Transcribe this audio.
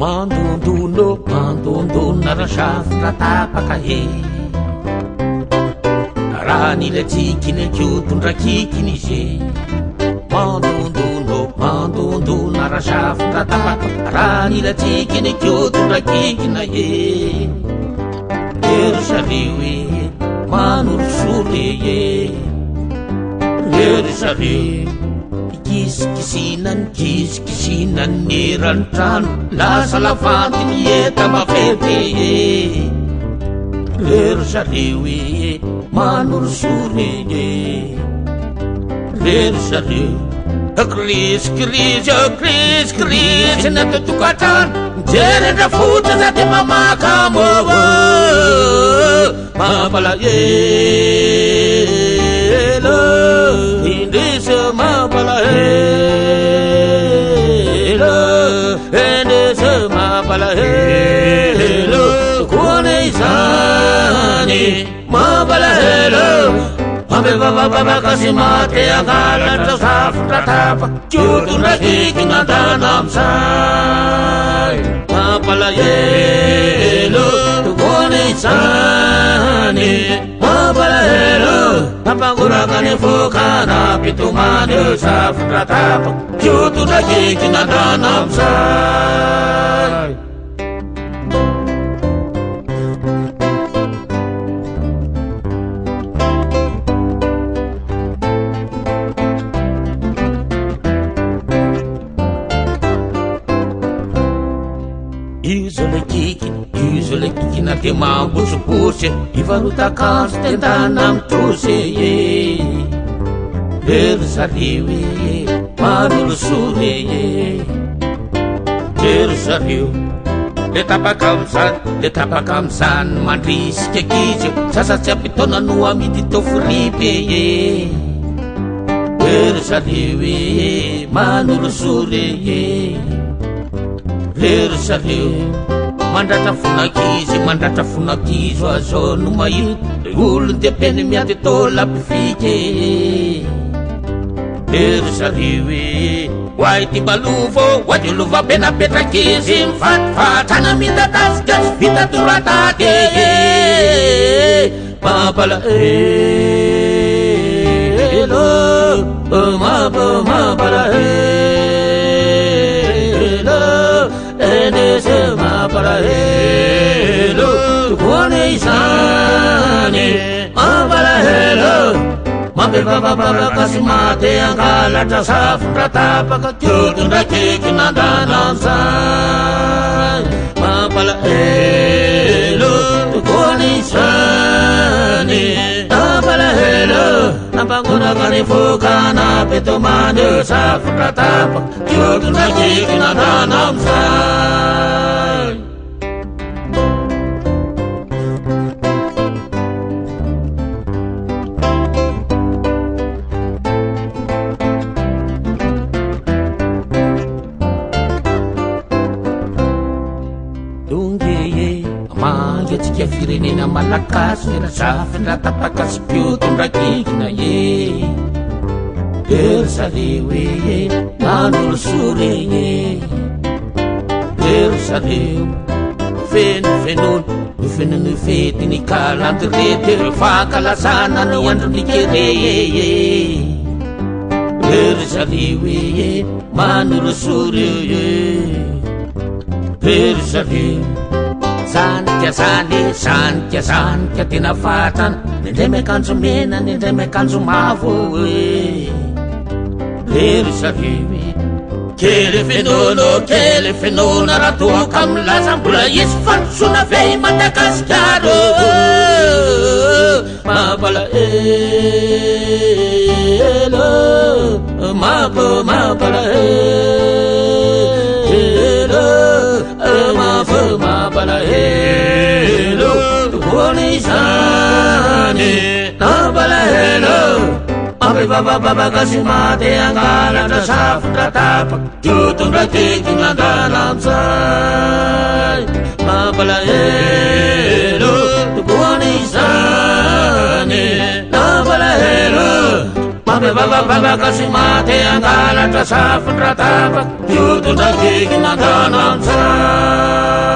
Mandunduno, mandunduna rashafra tapakahe Rani le tikine kyutundra kikini she Mandunduno, mandunduna rashafra tapakahe Rani le tikine kyutundra kikina he Yerushalaywe, manurshule ye Yerushalaywe Kiskisinan nirantrano Lasa lafanty mieta mafety Yerushalaywe manurshule ye Yerushalaywe Kris natutokatran Jerendra fotra zate mamakamo Mapalahelo Indisa mapalahelo Indisa mapalahelo Tukone isani mapalahelo Ambe baba kasi mate akalan sa safra tapa Chutu nakiki na tanam say Mapalahelo Tukone isani mapalahelo Napangurakan fukana pitumane safra tapa Chutu nakiki na tanam say Isola kikin na timambusupusi Ivaruta kansu tentanam truse Yerushalaywe manurusure Yerushalaywe Letapakamsan mandriske kije Sasatsapitona no amity tofuripe Yerushalaywe manurusure Yerushalaywe Mandratra funakizo azo no mahita Olo ndepeny miady tô lapifike Yerushalaywe Wai ty balovo Wady olova be napetrakizy Mifatifatrana midadasigasy vita toratate Mapalahelo Mapalahelo Endese mapalahelo Tukone isani mapalahelo Mambe baba kasi mate angalatra safra tapaka Kyutundra kiki nandanam say Mapalahelo Tukone isani mapalahelo Napangurakan fukana pitumane safra tapa Kyutundra kiki nandanam say Tsika firenena malagasy Rasafindra tapakasy Kyutundra kikina ye Yerushalaywe manurusure Yerushalaywe Fenony fety ny calendrier Fankalazana ny andro ny kere Yerushalaywe manurusure Yerushalaywe Sanika tena fatrana Nindray miakanjo mena, nindray miakanjo mavo Yerushalaywe Kely fenono raha toaka milaza mbola isy fandrosoana ve Madagasikara Mapalahelo Mapalahelo Mapalahelo Tukone isani mapalahelo Mambe baba kasi mate angalatra safra tapa Kyutundra kiki nandanam say Mapalahelo Tukone isani mapalahelo Mambe baba babaka sy maty angalatra safatra tapaky io tondrakeky nandanantsara